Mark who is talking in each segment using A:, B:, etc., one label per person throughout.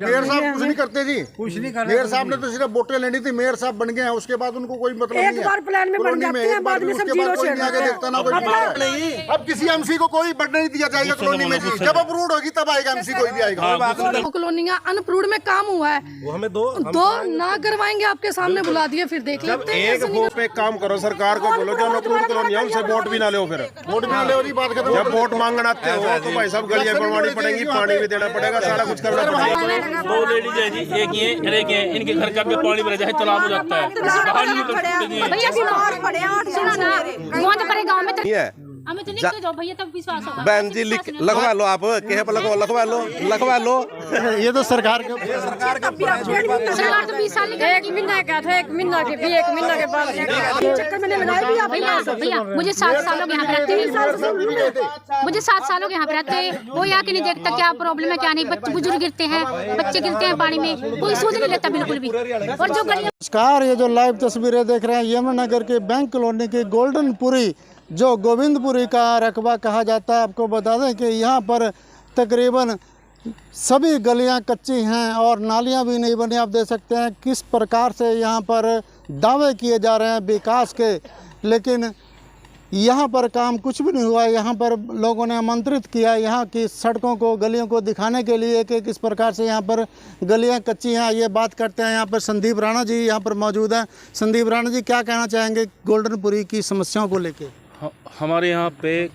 A: Mayor साहब कुछ नहीं करते जी, कुछ नहीं करते। मेयर साहब ने तो सिर्फ वोटें लेनी थी, मेयर साहब बन गए हैं, उसके बाद उनको कोई मतलब नहीं है।
B: एक बार प्लान में बन जाते हैं, बाद में सब जीरो से
A: आगे देखता ना कोई नहीं। अब किसी एमसी को कोई बढ़ने नहीं दिया जाएगा कॉलोनी में जी, जब अप्रूव होगी तब आएगा एमसी, कोई भी आएगा।
C: कॉलोनियां अनअप्रूव्ड में काम हुआ है, वो हमें दो ना करवाएंगे, आपके सामने बुला दिए, फिर देख लेते हैं।
D: एक वोट पे काम करो, सरकार को बोलो जो अनअप्रूव्ड कॉलोनी है उनसे वोट भी ना लो, फिर
A: वोट भी ना ले वाली बात खत्म।
D: जब वोट मांगना आते हो तो भाई साहब गलियां बनवानी पड़ेंगी, पानी भी देना पड़ेगा, सारा कुछ करना पड़ेगा।
E: दो लेडीज है जी, एक ये एक है, इनके घर का पानी भर जाए तालाब हो जाता है, बाहर नहीं निकल सकते।
F: भैया बीमार पड़े हैं, सुनो ना वहाँ तो पड़े गाँव में तो
G: हमें तो लिख दो भैया, तब विश्वास होगा।
H: बहन जी लगवा लो, आप कहे पर लगवा लो।
A: ये तो सरकार के
G: सरकार तो 20 साल
C: एक महीना का था, एक महीना के भी, एक महीना के बाद चक्कर मैंने लगाया भी।
G: भैया मुझे 7 साल हो गए यहाँ पे रहते, मुझे 7 साल हो गए यहाँ पे रहते। वो यहाँ के नहीं देखता क्या प्रॉब्लम है क्या नहीं। बच्चे बुजुर्ग गिरते हैं, बच्चे गिरते हैं पानी में, कोई सूझ नहीं लेता बिल्कुल भी। और जो गलियाँ
A: नमस्कार, ये जो लाइव तस्वीरें देख रहे हैं यमुनानगर के बैंक कॉलोनी की गोल्डनपुरी, जो गोविंदपुरी का रकबा कहा जाता है। आपको बता दें कि यहाँ पर तकरीबन सभी गलियाँ कच्ची हैं और नालियाँ भी नहीं बनी। आप देख सकते हैं किस प्रकार से यहाँ पर दावे किए जा रहे हैं विकास के, लेकिन यहाँ पर काम कुछ भी नहीं हुआ। यहाँ पर लोगों ने आमंत्रित किया यहाँ की सड़कों को, गलियों को दिखाने के लिए कि किस प्रकार से यहाँ पर गलियाँ कच्ची हैं। ये बात करते हैं, यहाँ पर संदीप राणा जी यहाँ पर मौजूद हैं। संदीप राणा जी, क्या कहना चाहेंगे गोल्डनपुरी की समस्याओं को लेके?
E: हमारे यहाँ पे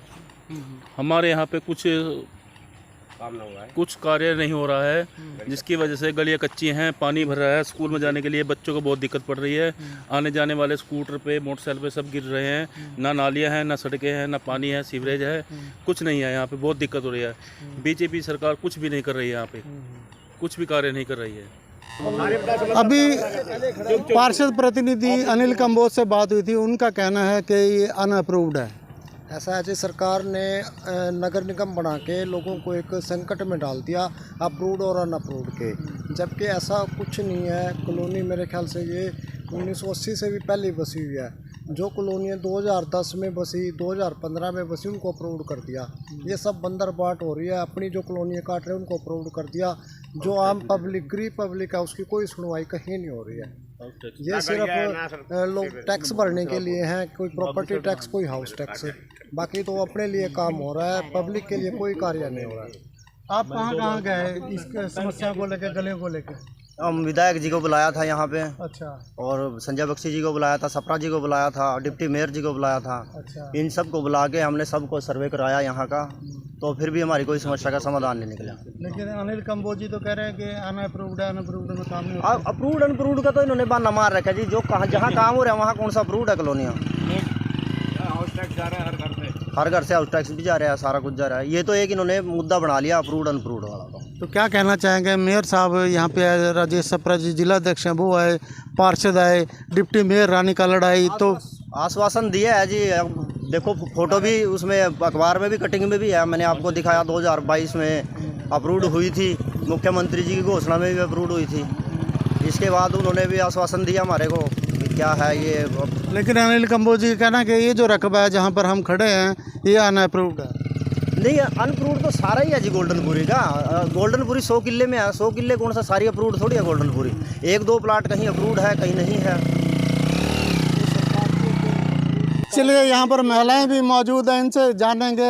E: कुछ कार्य नहीं हो रहा है, जिसकी वजह से गलियाँ कच्ची हैं, पानी भर रहा है। स्कूल में जाने के लिए बच्चों को बहुत दिक्कत पड़ रही है। आने जाने वाले स्कूटर पे, मोटरसाइकिल पे सब गिर रहे हैं। ना नालियाँ हैं, ना सड़कें हैं, ना पानी है, सीवरेज है, कुछ नहीं है। यहाँ पे बहुत दिक्कत हो रही है। बीजेपी सरकार कुछ भी नहीं कर रही है, यहाँ पे कुछ भी कार्य नहीं कर रही है।
A: अभी पार्षद प्रतिनिधि अनिल कंबोज से बात हुई थी, उनका कहना है कि ये अनअप्रूव्ड है।
I: ऐसा है जी, सरकार ने नगर निगम बना के लोगों को एक संकट में डाल दिया, अप्रूव्ड और अनअप्रूव्ड के, जबकि ऐसा कुछ नहीं है। कॉलोनी मेरे ख्याल से ये 1980 से भी पहले बसी हुई है। जो कॉलोनियाँ 2010 में बसी, 2015 में बसी, उनको अप्रूव कर दिया। ये सब बंदर बाट हो रही है, अपनी जो कॉलोनियाँ काट रहे हैं उनको अप्रूव कर दिया। जो आम पब्लिक, गरीब पब्लिक है, उसकी कोई सुनवाई कहीं नहीं हो रही है। ये सिर्फ लोग टैक्स भरने के लिए हैं, कोई प्रॉपर्टी टैक्स, कोई हाउस टैक्स, बाकी तो अपने लिए काम हो रहा है, पब्लिक के लिए कोई कार्य नहीं हो रहा है।
A: आप कहाँ गए इस समस्या को लेकर, गलियों को लेकर?
J: हम विधायक जी को बुलाया था यहाँ पे।
A: अच्छा।
J: और संजय बख्शी जी को बुलाया था, सपरा जी को बुलाया था, डिप्टी मेयर जी को बुलाया था।
A: अच्छा।
J: इन सब को बुला के हमने सबको सर्वे कराया यहाँ का, तो फिर भी हमारी कोई समस्या का समाधान नहीं निकला।
A: लेकिन अनिल कंबोज जी तो कह रहे हैं कि अनअप्रूव्ड है, अनअप्रूव्ड में काम नहीं।
J: अप्रूव्ड अनअप्रूव्ड का तो इन्होंने बहाना मार रखा है जी। जो जहाँ काम हो रहा है वहाँ कौन सा अप्रूव्ड है कॉलोनियाँ? हर घर से हाउस टैक्स भी जा रहा है, सारा कुछ जा रहा है। ये तो एक इन्होंने मुद्दा बना लिया अप्रूव्ड अनअप्रूव्ड वाला।
A: तो क्या कहना चाहेंगे? मेयर साहब यहाँ पे आए, राजेश सप्रा जी जिला अध्यक्ष हैं वो आए, पार्षद आए, डिप्टी मेयर रानी का लड़ाई, तो
J: आश्वासन दिया है जी। देखो फोटो भी उसमें अखबार में भी, कटिंग में भी है, मैंने आपको दिखाया। 2022 में अप्रूव्ड हुई थी, मुख्यमंत्री जी की घोषणा में भी अप्रूव्ड हुई थी। इसके बाद उन्होंने भी आश्वासन दिया हमारे को क्या है ये।
A: लेकिन अनिल कंबोज जी कहना कि ये जो रकबा है जहाँ पर हम खड़े हैं ये अनअप्रूव्ड है।
J: नहीं, अनअप्रूव्ड तो सारा ही है जी गोल्डनपुरी का। गोल्डनपुरी 100 किले में है, 100 किले कौन सा सारी अप्रूव्ड थोड़ी है गोल्डनपुरी। 1-2 प्लाट कहीं अप्रूव्ड है, कहीं नहीं है।
A: चलिए, यहाँ पर महिलाएं भी मौजूद हैं, इनसे जानेंगे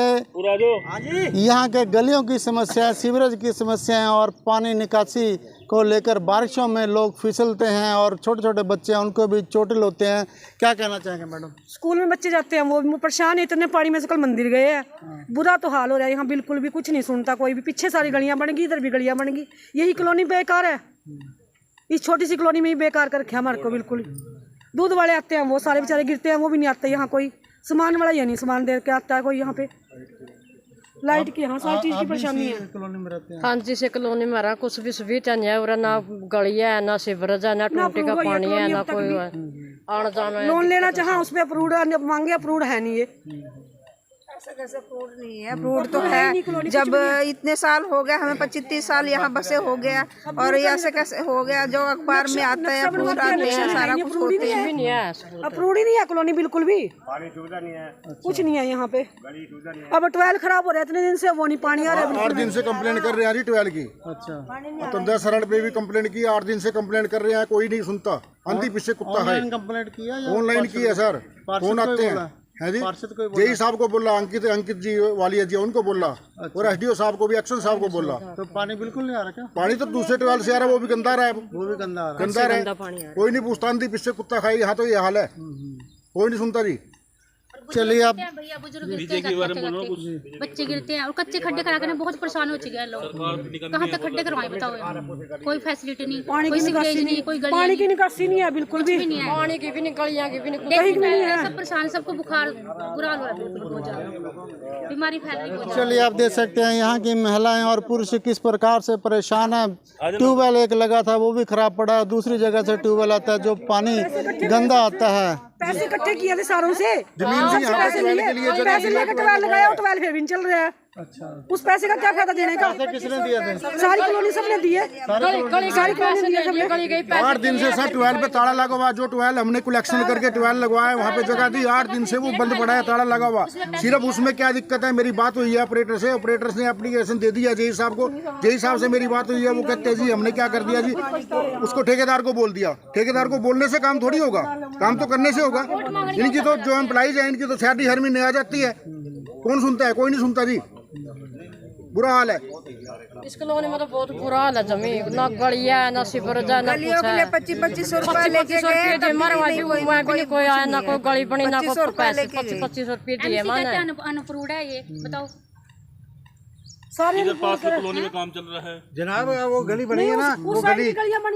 A: यहाँ के गलियों की समस्या, सीवरेज की समस्याएं और पानी निकासी को लेकर। बारिशों में लोग फिसलते हैं और छोटे छोटे बच्चे हैं, उनको भी चोटिल होते हैं। क्या कहना चाहेंगे मैडम?
B: स्कूल में बच्चे जाते हैं, वो परेशान है, इतने पानी में से कल मंदिर गए हैं। बुरा तो हाल हो रहा है यहाँ, बिल्कुल भी कुछ नहीं सुनता कोई भी। पीछे सारी गलियाँ बन गई, इधर भी गलियाँ बन गई। यही कॉलोनी बेकार है, इस छोटी सी कॉलोनी में ही बेकार कर रखे हमारे को बिल्कुल। दूध वाले आते हैं, वो सारे बेचारे गिरते हैं, वो भी नहीं आते यहाँ कोई। सामान वाला ये नहीं सामान दे के आता है कोई यहाँ पे। लाइट की, हाँ, सारी चीज की परेशानी है।
A: कॉलोनी में रहते हैं।
C: हाँ जी, से कॉलोनी में रहा कुछ भी सुविधा नहीं है, और ना गलियाँ है, ना सीवरेज है, ना टूटी का पानी है, ना कोई आना जाना।
B: लोन लेना चाहा उस पर अप्रूव्ड मांगे, अप्रूव्ड है नहीं ये।
K: कैसे फ्रूट नहीं है, फ्रूट तो है। जब इतने साल हो गए हमें 25-30 साल यहाँ बसे हो गया, और ऐसे कैसे हो गया? जो अखबार में आता है फ्रूट आते हैं, सारा कुछ होते हैं।
B: अप्रूव ही नहीं है कॉलोनी बिल्कुल भी, सुविधा नहीं है, कुछ नहीं है यहाँ पे। अब ट्वेल खराब हो रहा है इतने दिन से, वो नहीं पानी आ रहा है।
A: 8 दिन से कंप्लेंट कर रहे हैं ट्वेल की। अच्छा, तो 10 शरण पे भी कंप्लेंट की, 8 दिन से कंप्लेंट कर रहे हैं, कोई नहीं सुनता। अंति पीछे कुत्ता है।
I: कंप्लेंट किया
A: ऑनलाइन की है सर, फोन आते हैं है जी। जेई साहब को बोला, अंकित जी वालिया जी उनको बोला, और एसडीओ साहब को भी, एक्शन साहब को बोला।
I: तो पानी बिल्कुल नहीं आ रहा क्या?
A: पानी तो दूसरे ट्वेल से आ रहा है, वो भी गंदा रहा है।
I: वो भी गंदा
A: है, कोई नहीं पूछता। अंति पीछे कुत्ता खाई, यहाँ तो ये हाल है, कोई नहीं सुनता जी।
G: चलिए आप भैया, बुजुर्ग गिरते हैं, बच्चे गिरते हैं, और कच्चे खड्डे करा कर बहुत परेशान हो चुके हैं लोग। कहाँ तक खड्डे करवाएं बताओ? कोई फैसिलिटी नहीं, कोई सीवरेज नहीं, कोई गली,
B: पानी की निकासी नहीं है बिल्कुल भी,
C: पानी की भी नहीं, गलियां की भी नहीं,
G: सब परेशान, सबको बुखार, बुरा हाल हो रहा है बिल्कुल, बहुत ज्यादा बीमारी फैल रही है।
A: चलिए आप देख सकते हैं यहाँ की महिलाएं और पुरुष किस प्रकार से परेशान है। ट्यूबवेल एक लगा था, वो भी खराब पड़ा। दूसरी जगह से ट्यूबवेल आता है, जो पानी गंदा आता है।
B: पैसे इकट्ठे किए थे सारों से,
A: जमीन से यहाँ
B: पैसे लेकर ट्वेल लगाया, ट्वेल फिर भी नहीं चल रहा है।
I: अच्छा,
B: उस पैसे का क्या फायदा देने का?
I: किसने दिए थे?
B: सारी कॉलोनी सबने दिए, सारी कॉलोनी दिए सबने।
A: 8 दिन से सर ट्वेल पे ताला लगा हुआ। जो ट्वेल हमने कलेक्शन करके ट्वेल लगवाया, वहाँ पे जगह दी, 8 दिन से वो बंद पड़ा है, ताला लगा हुआ। सिर्फ उसमें क्या दिक्कत है? मेरी बात हुई है ऑपरेटर से, ऑपरेटर ने एप्लीकेशन दे दिया जेई साहब को। जेई साहब से मेरी बात हुई है, वो कहते हैं जी हमने क्या कर दिया जी, उसको ठेकेदार को बोल दिया। ठेकेदार को बोलने से काम थोड़ी होगा, काम तो करने से होगा। इनकी तो जो एम्प्लॉइज है, इनकी तो सैलरी हर महीने आ जाती है। कौन सुनता है? कोई नहीं सुनता जी, बुरा हाल है।
C: इस कॉलोनी में तो बहुत बुरा हाल है, जमीन ना गलिया ना सीवरेज है, ना कुछ है।
K: 25-25 रुपए लेके गए,
C: भी कोई आया, ना कोई गली बनी, ना कोई पैसे। 25 रुपए दिए माने।
G: अनअप्रूव्ड है ये, बताओ।
B: सारे
E: पास में कॉलोनी में काम चल रहा है
I: जनाब। वो गली बनी है ना, वो गली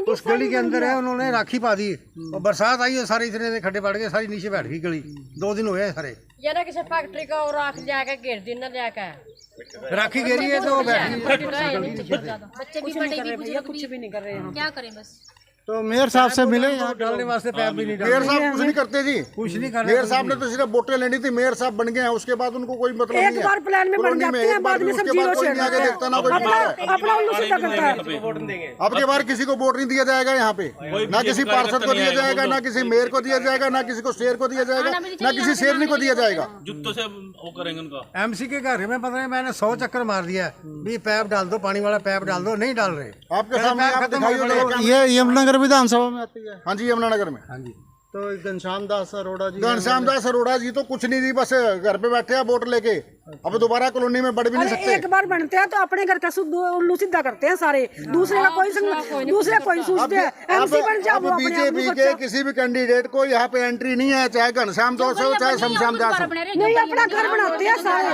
I: उस गली के अंदर है, उन्होंने राखी पा दी, और बरसात आई है, सारे इतने खड्डे पड़ गए, सारी नीचे बैठ गई गली। 2 दिन हुए सारे।
C: ये ना किसी फैक्ट्री का और राख जाके घेर दिन न लेके
I: राखी घेरी है, तो वो बैठ
G: बच्चे भी बड़े भी बुजुर्ग
B: कुछ भी नहीं कर रहे हैं।
G: क्या करें बस।
A: तो मेयर साहब से मिले यहाँ
I: डालने वास्ते पैप भी नहीं
A: मेयर साहब कुछ नहीं करते जी,
I: कुछ नहीं करते।
A: मेयर साहब ने तो सिर्फ वोटें लेनी थी, मेयर साहब बन गए हैं, उसके बाद उनको कोई मतलब नहीं है।
B: एक बार प्लान में बन जाते हैं, बाद में सब जीरो से
A: आगे देखता ना कोई
B: अपना उल्लू सीधा करता है।
A: अब के बार किसी को वोट नहीं दिया जाएगा यहाँ पे, ना किसी पार्षद को दिया जाएगा, ना किसी मेयर को दिया जाएगा, ना किसी को शेर को दिया जाएगा, ना किसी शेरनी को दिया जाएगा।
E: जुत्तों से वो करेंगे उनका।
I: एमसी के घर में पता नहीं, मैंने 100 चक्कर मार दिया भी पैप डाल दो, पानी वाला पैप डाल दो, नहीं डाल रहे।
A: आपके सामने आप दिखाइए, ये यमुनानगर विधानसभा में आती है। हाँ जी, यमुनानगर में। हाँ जी।
I: तो घनश्याम दास अरोड़ा जी,
A: घनश्याम दास अरोड़ा जी तो कुछ नहीं जी, बस घर पे बैठे हैं वोट लेके। अब दोबारा कॉलोनी में बढ़ भी नहीं सकते।
B: एक बार बनते हैं तो अपने घर का उल्लू सीधा करते हैं सारे, दूसरे का कोई सोचते हैं। एमसी बन जाओ।
A: अब बीजेपी के किसी भी कैंडिडेट को यहाँ पे एंट्री नहीं है, चाहे घनश्याम दास हो, चाहे शमश्याम दास हो।
B: नहीं, अपना घर बनाते हैं सारे,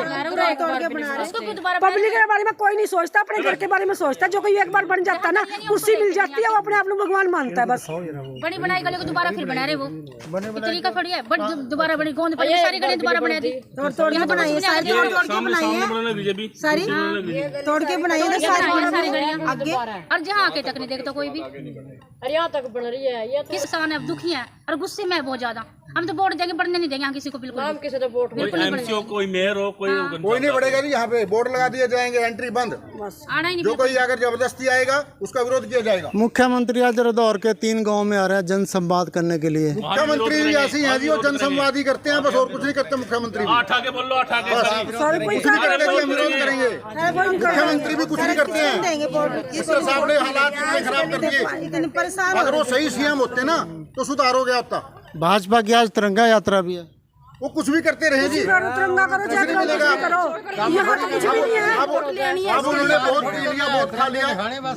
B: पब्लिक के बारे में कोई नहीं सोचता, अपने घर के बारे में सोचता। जो कोई एक बार बन जाता है ना, कुर्सी मिल जाती है, वो अपने आप में भगवान मानता है बस।
G: बड़ी बनाई गली को दोबारा फिर बना रहे वो, तरीका थोड़ी है। बट दोबारा बड़ी गोंद पड़ी, सारी गली दोबारा बना दी, तोड़ के बनाई है, सारी तोड़ के बनाई है,
E: बीजेपी
G: सारी तोड़ के बनाई है, सारी गलियां आगे। और जहाँ आके तक नहीं देखता कोई भी,
C: अरे यहाँ तक बन रही है। ये
G: किसान है, दुखी है और गुस्से में है बहुत ज्यादा। हम तो वोट देंगे, बढ़ने नहीं देंगे यहाँ किसी को, बिल्कुल
C: हम किसी को वोट
E: कोई एमसी हो, कोई मेयर हो, कोई
A: नहीं बढ़ेगा जी। यहाँ पे बोर्ड लगा दिए जाएंगे, एंट्री बंद।
G: आना ही नहीं।
A: जो कोई अगर जबरदस्ती आएगा उसका विरोध किया जाएगा।
L: मुख्यमंत्री आज रदौर के 3 गाँव में आ रहे हैं जन संवाद करने के लिए।
A: मुख्यमंत्री भी ऐसी है जी, वो जन संवाद ही करते हैं बस, और कुछ नहीं करते मुख्यमंत्री।
E: बोल लो,
A: विरोध करेंगे। मुख्यमंत्री भी कुछ नहीं करते हैं। साहब ने हालात कितने खराब कर दिए। अगर वो सही सीएम होते ना तो सुधार हो गया होता।
L: भाजपा की आज तिरंगा यात्रा भी है,
A: वो कुछ भी करते रहे जी।
B: तिरंगा करो, चाहे करो, यहाँ तो कुछ भी नहीं है।
A: अब उन्होंने बहुत पी लिया, बहुत खा लिया,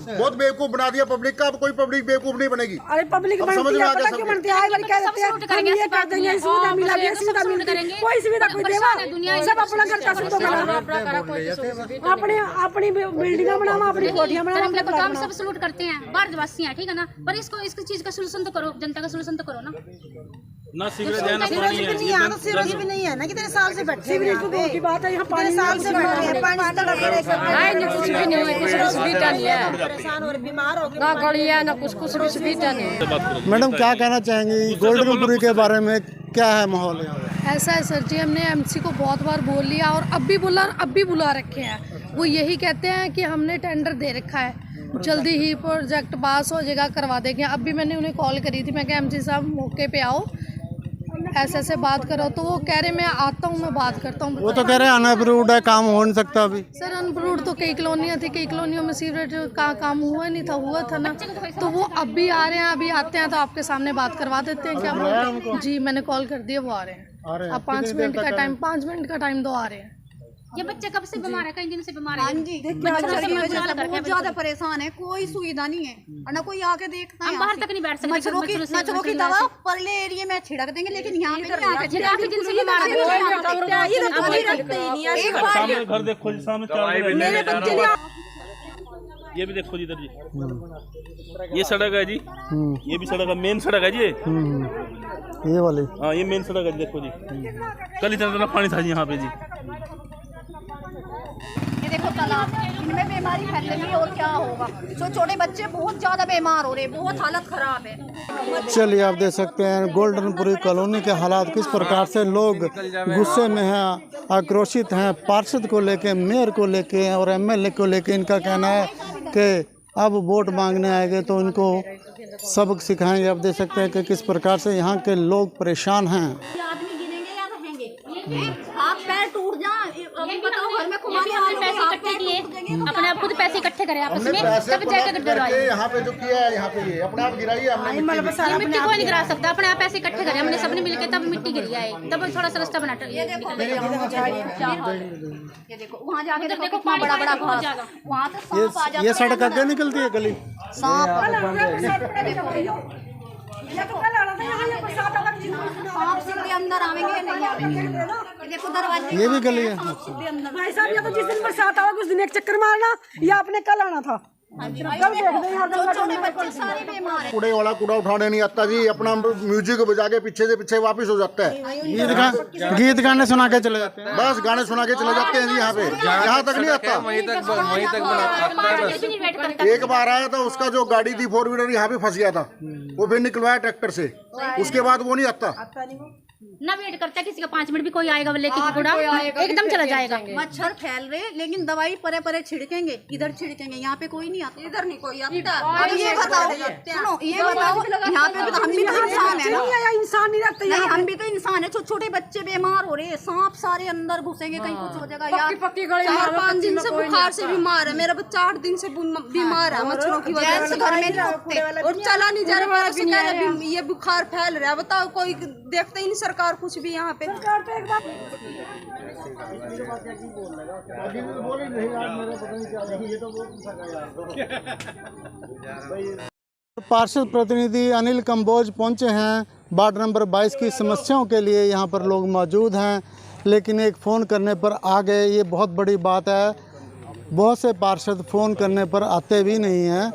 A: बहुत बेवकूफ बना दिया पब्लिक का। अब कोई पब्लिक बेवकूफ नहीं बनेगी।
B: अरे पब्लिक बनती है, पता क्यों बनती है? कह देते हैं हम ये कर देंगे, सुविधा मिला दिया, सुविधा मिल गई, कोई सुविधा कोई देवा, सब अपना घर का सुविधा बना, अपनी बिल्डिंग बनावा, अपनी कोठियां बनावा,
G: अपने काम सब सलूट करते हैं, भारतवासी हैं, ठीक है ना। पर इसको चीज का सोल्यूशन तो करो, जनता का सोल्यूशन तो करो ना।
E: ना सीवरेज है, ना पानी है।
K: सीवरेज भी नहीं है ना, कितने साल से बैठे
B: सीवरेज तो दूर की बात है, यहाँ पानी
K: साल से बैठे हैं, पानी तड़प रहे सब।
C: कुछ भी नहीं है, कुछ सुविधा नहीं है,
K: परेशान हो रहे, बीमार हो गए,
C: ना गली है, ना कुछ भी सुविधा नहीं है।
L: मैडम क्या कहना चाहेंगी गोल्डन पुरी के बारे में? क्या है माहौल यहाँ?
M: ऐसा है सर जी, हमने एमसी को बहुत बार बोल लिया और अब भी बुला रखे हैं। वो यही कहते हैं कि हमने टेंडर दे रखा है, जल्दी ही प्रोजेक्ट पास हो जाएगा, करवा देंगे। अब भी मैंने उन्हें कॉल करी थी, मैं कहा एमसी साहब मौके पे आओ, ऐसे बात करो। तो वो कह रहे मैं आता हूँ, मैं बात करता हूँ।
A: वो तो कह रहे हैं अनअप्रूव्ड है, काम हो नहीं सकता अभी।
M: सर अनअप्रूव्ड तो कई कॉलोनियाँ थी, कई कॉलोनियों में सीवरेज का काम हुआ नहीं था, हुआ था ना। तो वो अब भी आ रहे हैं, अभी आते हैं तो आपके सामने बात करवा देते हैं। क्या जी, मैंने कॉल कर दिया, वो आ रहे हैं। अब 5 मिनट का टाइम दो, आ रहे हैं।
G: ये बच्चे कब से बीमार है, कई दिन से बीमार है।
F: हाँ जी, बहुत ज्यादा परेशान है, कोई सुविधा नहीं है और ना कोई आके देखता है।
G: हम बाहर तक नहीं बैठ सकते।
F: मच्छरों की दवा परले एरिया में छिड़क देंगे, लेकिन यहाँ पे
G: काफी दिन से बीमार है।
E: सामने घर देखो जी, सामने मेरे बच्चे ये भी देखो जी, इधर जी ये सड़क है जी, ये भी सड़क है, मेन सड़क है जी
A: ये वाली।
E: हाँ ये मेन सड़क है जी, देखो जी कल इतना पानी था जी यहाँ पे जी।
F: ये देखो तालाब, इनमें बीमारी फैलेगी और क्या होगा। छोटे बच्चे बहुत ज्यादा बीमार हो रहे हैं, बहुत हालत खराब है।
A: चलिए आप देख सकते हैं गोल्डनपुरी कॉलोनी के हालात किस प्रकार से लोग गुस्से में हैं, आक्रोशित हैं पार्षद को लेके, मेयर को लेके और एमएलए को लेके। इनका कहना है कि अब वोट मांगने आएंगे तो इनको सबक सिखाएंगे। आप देख सकते हैं कि किस प्रकार से यहाँ के लोग परेशान हैं।
F: आदमी गिरेंगे या रहेंगे, हाथ पैर टूट जाए, बताओ घर में
G: अपने आप खुद पैसे इकट्ठे करें आपस में, तब जाकर
D: यहाँ पे जो किया है, यहाँ पे ये अपने आप गिराई है हमने।
G: मिट्टी कोई नहीं गिरा सकता, अपने आप पैसे इकट्ठे करें हमने सबने मिलकर, तब मिट्टी गिरी है, तब थोड़ा सा रास्ता बना।
F: ये देखो वहाँ जाके देखो बड़ा बड़ा घास, वहाँ से सांप आ जाता है।
A: ये सड़क आगे निकलती है गली,
F: सांप सीधे अंदर आवेंगे, नहीं आवेंगे। देखो दरवाजे,
A: ये भी गली है।
B: भाई साहब ये तो जिस दिन बरसात आवा उस दिन एक चक्कर मारना, या आपने कल आना था।
F: छोटे बच्चे सारे बीमार हैं।
D: कूड़े वाला कूड़ा उठाने नहीं आता जी, अपना म्यूजिक बजा के पीछे से पीछे वापस हो जाता है।
A: गीत गाने सुना के चले जाते हैं,
D: बस गाने सुना के चले जाते हैं जी। यहाँ पे यहाँ तक नहीं आता, एक बार आया था, उसका जो गाड़ी थी 4 व्हीलर यहाँ पे फंस गया था, वो फिर निकलवाया ट्रैक्टर से, उसके बाद वो नहीं आता।
G: ना वेट करता किसी का 5 मिनट भी, कोई आएगा लेके कूड़ा एकदम चला जाएगा।
F: मच्छर फैल रहे, लेकिन दवाई परे परे छिड़केंगे, इधर छिड़केंगे, यहाँ पे कोई नहीं आता, इधर नहीं कोई आता। अब ये बताओ, सुनो ये बताओ, यहाँ पे तो हम भी तो इंसान है ना,
B: इंसान नहीं रखते,
F: नहीं हम भी तो इंसान है। छोटे बच्चे बीमार हो रहे हैं, सांप सारे अंदर घुसेंगे, कहीं कुछ हो जाएगा। यार 4-5 दिन से बुखार से बीमार है मेरा बच्चा, 8 दिन से बीमार है मच्छरों की वजह से, घर में नहीं उठते और चला नहीं जा रहा, ये बुखार फैल रहा है। बताओ कोई देखते ही नहीं सरकार कुछ भी यहाँ पे।
A: पार्षद प्रतिनिधि अनिल कंबोज पहुंचे हैं वार्ड नंबर 22 की समस्याओं के लिए। यहाँ पर लोग मौजूद हैं, लेकिन एक फ़ोन करने पर आ गए, ये बहुत बड़ी बात है। बहुत से पार्षद फ़ोन करने पर आते भी नहीं हैं।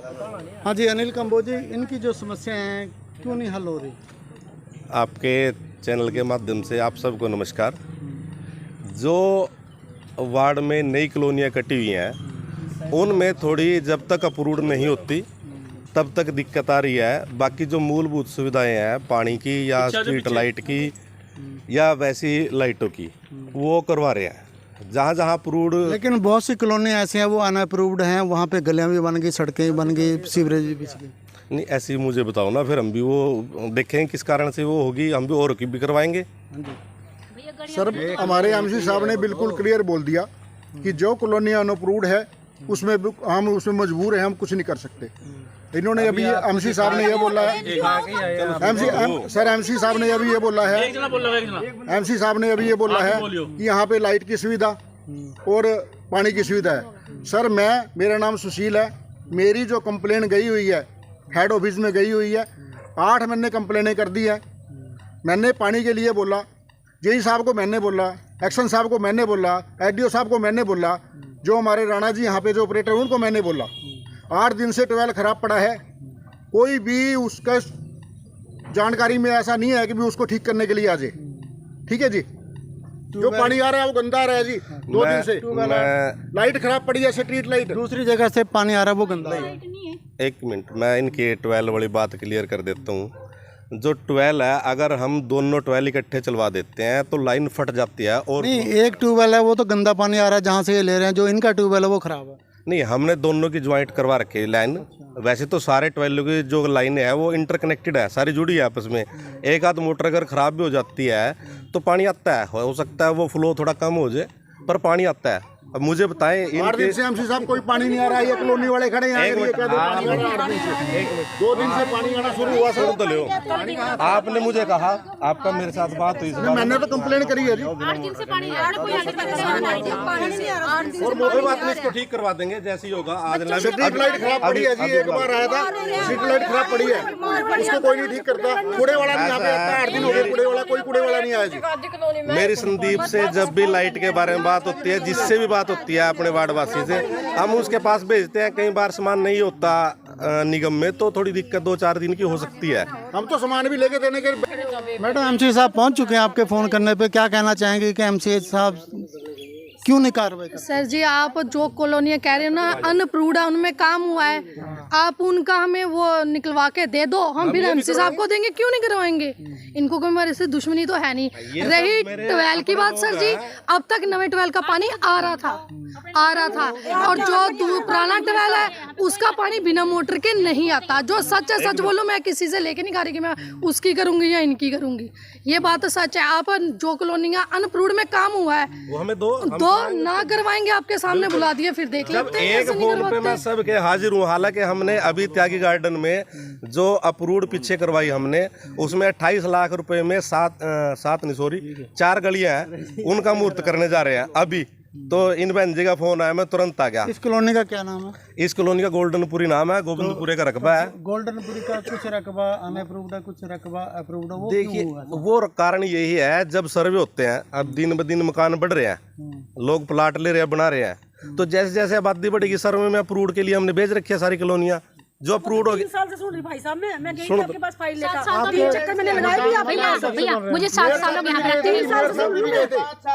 A: हाँ जी अनिल कंबोज जी, इनकी जो समस्याएं हैं क्यों नहीं हल हो रही?
H: आपके चैनल के माध्यम से आप सबको नमस्कार। जो वार्ड में नई कॉलोनियाँ कटी हुई हैं, उनमें थोड़ी जब तक अप्रूव्ड नहीं होती तब तक दिक्कत आ रही है। बाकी जो मूलभूत सुविधाएं हैं, पानी की या स्ट्रीट लाइट की या वैसी लाइटों की, वो करवा रहे हैं जहाँ जहाँ अप्रूव्ड।
A: लेकिन बहुत सी कॉलोनियाँ ऐसी हैं वो अनअप्रूव्ड हैं, वहाँ पे गलियाँ भी बन गई, सड़कें भी बन गई, सीवरेज भी बिछ गई।
H: नहीं ऐसी मुझे बताओ ना, फिर हम भी वो देखें किस कारण से वो होगी, हम भी और की भी करवाएंगे।
D: सर हमारे एमसी साहब ने बिल्कुल क्लियर बोल दिया कि जो कॉलोनी अनअप्रूव्ड है उसमें हम उसमें मजबूर हैं, हम कुछ नहीं कर सकते। इन्होंने अभी एमसी साहब ने ये बोला है, एमसी साहब ने अभी ये बोला है, एमसी साहब ने अभी ये बोला है कि यहाँ पे लाइट की सुविधा और पानी की सुविधा है। सर मेरा नाम सुशील है, मेरी जो कंप्लेन गई हुई है हेड ऑफिस में गई हुई है, 8 मैंने कंप्लेनें कर दी हैं। मैंने पानी के लिए बोला, जेई साहब को मैंने बोला, एक्शन साहब को मैंने बोला, एडीओ साहब को मैंने बोला, जो हमारे राणा जी यहाँ पे जो ऑपरेटर उनको मैंने बोला। 8 दिन से ट्वेल ख़राब पड़ा है, कोई भी उसका जानकारी में ऐसा नहीं है कि भी उसको ठीक करने के लिए आ जाए। ठीक है जी, जो पानी आ रहा है वो गंदा आ रहा है जी। 2 दिन से लाइट खराब पड़ी है, स्ट्रीट लाइट,
A: दूसरी जगह से पानी आ रहा है वो गंदा है।
H: 1 मिनट, मैं इनके ट्वेल वाली बात क्लियर कर देता हूँ। जो ट्वेल है, अगर हम दोनों ट्वेल इकट्ठे चलवा देते हैं तो लाइन फट जाती है। और
L: नहीं, एक ट्यूबवेल है वो तो गंदा पानी आ रहा है जहाँ से ये ले रहे हैं, जो इनका ट्यूबवेल है वो खराब है।
H: नहीं, हमने दोनों की ज्वाइंट करवा रखी है लाइन। वैसे तो सारे ट्वेलों की जो लाइन है वो इंटरकनेक्टेड है, सारी जुड़ी है आपस में। एक आध मोटर अगर ख़राब भी हो जाती है तो पानी आता है, हो सकता है वो फ्लो थोड़ा कम हो जाए पर पानी आता है। अब मुझे बताएं,
D: 8 दिन से एमसी साहब कोई पानी नहीं आ रहा है, ये कॉलोनी वाले खड़े हैं यहाँ, 2 दिन से पानी आना शुरू हुआ सर।
H: तो लो, आपने मुझे कहा, आपका मेरे साथ बात हुई,
D: मैंने तो कंप्लेन करी है जी।
H: और कोई बात नहीं, इसको ठीक करवा देंगे जैसे ही होगा। आज
D: स्ट्रीट लाइट खराब पड़ी है जी, एक बार आया था, स्ट्रीट लाइट खराब पड़ी है, उसको कोई नहीं ठीक करता। कूड़े वाला नहीं यहाँ पे आता, 8 दिन हो गए कूड़े वाला, कोई कूड़े वाला नहीं आया जी।
H: मेरी संदीप से जब भी लाइट के बारे में बात होती है, जिससे भी बात होती है अपने वार्डवासी से, हम उसके पास भेजते हैं। कई बार सामान नहीं होता निगम में तो थोड़ी दिक्कत 2-4 दिन की हो सकती है।
D: हम तो सामान भी लेके देने के।
L: मैडम, एमसी साहब पहुंच चुके हैं आपके फ़ोन करने पे, क्या कहना चाहेंगे कि एमसी साहब क्यों नहीं कार्रवाई कर?
M: सर जी, आप जो कॉलोनियाँ कह रहे हो ना अनअप्रूव्ड है, उनमें काम हुआ है, आप उनका हमें वो निकलवा के दे दो, हम फिर एमसी साहब को देंगे। क्यों नहीं करवाएंगे? इनको कोई हमारे से दुश्मनी तो है नहीं। रही ट्वेल की बात सर जी, अब तक नवे ट्वेल का पानी आ रहा था और जो पुराना ट्वेल है उसका पानी बिना मोटर के नहीं आता। जो सच है सच बोलो, मैं किसी से लेके नहीं खा रही कि मैं उसकी करूंगी या इनकी करूंगी, ये बात तो सच है। आप जो कॉलोनियाँ अनअप्रूव्ड में काम हुआ है
H: वो हमें दो
M: ना करवाएंगे, आपके सामने बुला दिए, फिर देख लेते हैं।
H: एक फोन पे मैं सबके हाजिर हूँ। हालांकि हमने अभी त्यागी गार्डन में जो अप्रूव्ड पीछे करवाई हमने, उसमें 28 लाख रुपए में 4 गलियां हैं, उनका मुहूर्त करने जा रहे हैं अभी। तो इन बहन जी का फोन आया, मैं तुरंत आ गया।
L: इस कॉलोनी का क्या नाम है?
H: इस कॉलोनी का गोल्डनपुरी नाम है, गोविंदपुरे का रकबा है।
L: गोल्डनपुरी का कुछ रकबा अनअप्रूव्ड है, कुछ रकबा अप्रूव्ड है। वो
H: देखिए, वो कारण यही है, जब सर्वे होते हैं, अब दिन ब दिन मकान बढ़ रहे हैं, लोग प्लाट ले रहे हैं, बना रहे हैं, तो जैसे जैसे आबादी बढ़ेगी, सर्वे में अप्रूव्ड के लिए हमने भेज रखी है सारी कॉलोनियाँ जो अप्रूव्ड होगी।
B: 3 साल से सुन रही भाई साहब, मैं गई
H: सुन
B: आपके पास फाइल लेकर, चक्कर मैंने लगाया भी आपके।
G: भैया मुझे 7 साल हो गए यहाँ पे रहते हैं,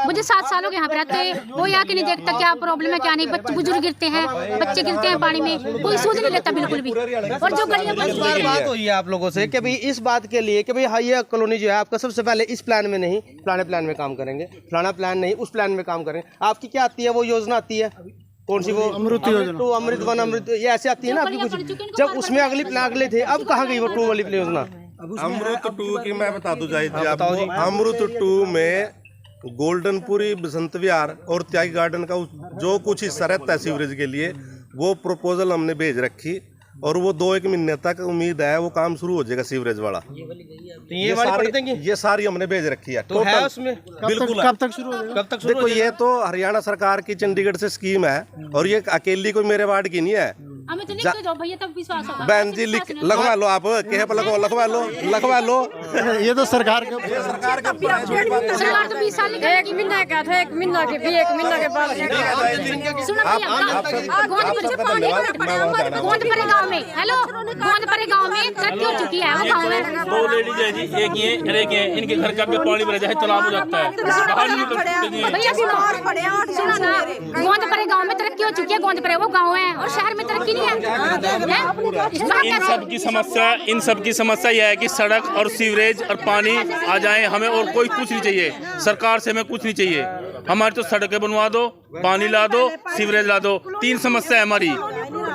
G: मुझे 7 साल हो गए यहाँ पे रहते हैं। वो यहाँ के नहीं देखता क्या प्रॉब्लम है क्या नहीं। बच्चे बुजुर्ग गिरते हैं, बच्चे गिरते हैं पानी में, कोई सूझ नहीं लेता बिल्कुल भी। और जो गलियाँ
J: बात हुई है आप लोगों से कि भाई इस बात के लिए कि भाई हाँ, ये कॉलोनी जो है आपका, सबसे पहले इस प्लान में नहीं, फलाने प्लान में काम करेंगे, फलाना प्लान नहीं, उस प्लान में काम करेंगे। आपकी क्या आती है वो योजना आती है, कौन सी वो
L: अमृत योजना,
J: अमृत 1 अमृत, ये ऐसे आती है ना आपकी कुछ। जब उसमें अगली प्लान अगले थे, अब कहाँ गई वो 2 वाली योजना?
H: अमृत 2 की मैं बता दूं जाहिद जी आपको। अमृत 2 में गोल्डनपुरी, बसंत विहार और त्यागी गार्डन का जो कुछ हिस्सा रहता है सीवरेज के लिए, वो प्रपोजल हमने भेज रखी और वो 2-1 महीने तक उम्मीद है वो काम शुरू हो जाएगा सीवरेज वाला। ये सारी हमने भेज रखी है।
J: तो है उसमें
H: बिल्कुल।
L: कब तक शुरू होगा?
H: देखो, ये तो हरियाणा सरकार की चंडीगढ़ से स्कीम है और ये अकेली कोई मेरे वार्ड की नहीं है। बहन जी लगवा लो, आप कहे पर लगवा लो।
L: ये तो सरकार का
G: सरकार तो 20 साल निकल
C: 1 महीना का था, 1 महीना के भी 1 महीना के बाद
G: गोंदपरे गांव में, हेलो, गोंदपरे गांव में तरक्की हो चुकी है। वो गांव में
E: 2 लेडीज है जी, एक ये और एक ये, इनके घर का पानी भर जाए तालाब हो जाता है, बाहर नहीं निकल सकते जी।
G: भैया सुनो ना, गोंदपरे गांव में तरक्की हो चुकी है। गोंदपरे वो गांव है और शहर में तरक्की नहीं है।
E: इन सब की समस्या यह है कि सड़क और सीवरेज और पानी आ जाए हमें, और कोई कुछ नहीं चाहिए सरकार से, हमें कुछ नहीं चाहिए। हमारी तो सड़कें बनवा दो, पानी ला दो, सीवरेज ला दो, 3 समस्या है हमारी।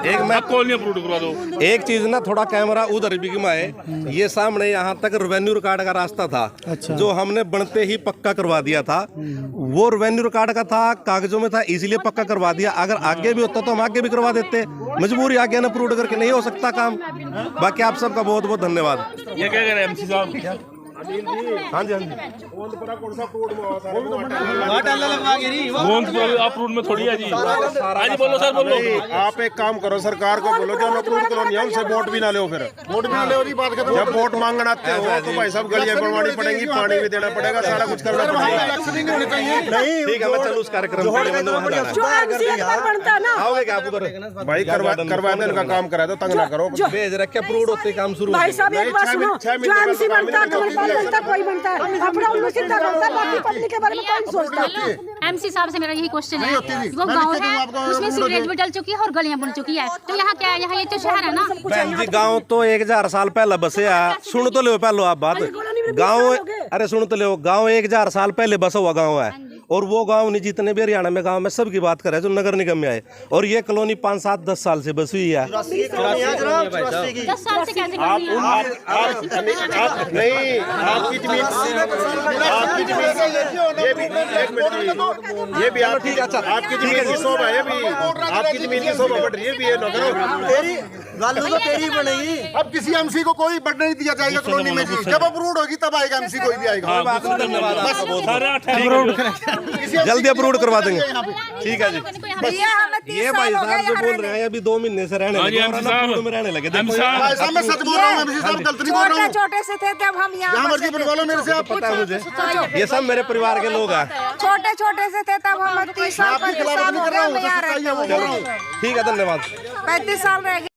E: एक मैं कॉलोनी अप्रूव करवा दो।
H: एक चीज ना, थोड़ा कैमरा उधर भी घुमाए, ये सामने यहाँ तक रेवेन्यू रिकॉर्ड का रास्ता था। अच्छा। जो हमने बनते ही पक्का करवा दिया था, वो रेवेन्यू रिकॉर्ड का था, कागजों में था, इसीलिए पक्का करवा दिया। अगर आगे भी होता तो हम आगे भी करवा देते, मजबूरी आगे ना अप्रूव करके नहीं हो सकता काम। बाकी आप सबका बहुत बहुत धन्यवाद।
E: ये क्या कह रहे हैं एमसी साहब?
H: हाँ जी,
E: अप्रूव में थोड़ी है जी। आज बोलो सर, बोलो।
D: आप एक काम करो, सरकार को बोलो जो अप्रूव कॉलोनी है उनसे वोट भी ना लो, फिर वोट भी ना लो, बात खत्म। जब वोट मांगना आते हो तो भाई साहब गलियां बनवानी पड़ेंगी, पानी भी देना पड़ेगा, सारा कुछ करना पड़ेगा। नहीं,
H: ठीक है, मैं चलो उस कार्यक्रम आओगे क्या आप उधर?
D: भाई करवा दे, इनका काम करा दो, तंग ना करो।
H: भेज रखे अप्रूव होते काम शुरू।
B: भाई साहब एक बात सुनो, जो एमसी बनता है बनता कोई बनता है, अपना उल्लू सीधा करता है, बाकी पब्लिक के बारे में कोई नहीं सोचता।
G: एमसी साहब से मेरा यही क्वेश्चन है, वो गांव है उसमें सीवरेज भी डल चुकी है और गलियां बन चुकी है, तो यहाँ क्या है, यहाँ ये तो शहर है ना।
H: बहन जी गाँव तो 1000 साल पहले बसे है, सुन तो लो पहले आप बात। गाँव अरे सुन तो लो, गाँव 1000 साल पहले बसा हुआ गाँव है, और वो गांव नहीं जितने भी हरियाणा में गांव में सबकी बात कर रहे हैं जो नगर निगम में आए, और ये कॉलोनी 5, 7, 10 साल से बसी हुई है।
G: 10 साल से कैसे
D: नहीं आपकी जमीन ये भी आप ठीक है, आपकी जमीन की शोभा है, भी आपकी जमीन की शोभा बढ़ रही है, भी ये न करो, तेरी
J: गालू तो तेरी बनेगी।
D: अब किसी एमसी को कोई बढ़ने नहीं दिया जाएगा कॉलोनी में जी, जब अप्रूव होगी तब आएगा एमसी, कोई भी आएगा।
H: जल्दी अप्रूव करवा देंगे, ठीक है जी। ये भाई साहब जो बोल रहे हैं अभी 2 महीने से रहने लगे, में रहने लगे।
D: भाई साहब मैं सच बोल रहा हूँ, एमसी साहब गलत नहीं बोल रहा हूँ।
K: छोटे से थे तब हम यहाँ
D: मर्जी बनवा लो मेरे से, आप
H: पता है मुझे, ये सब मेरे परिवार के लोग हैं।
K: छोटे से थे तब हम 30 साल 35 साल हो गए हम यहाँ रहते हैं।
H: ठीक है, धन्यवाद।
K: 35 साल रह गए।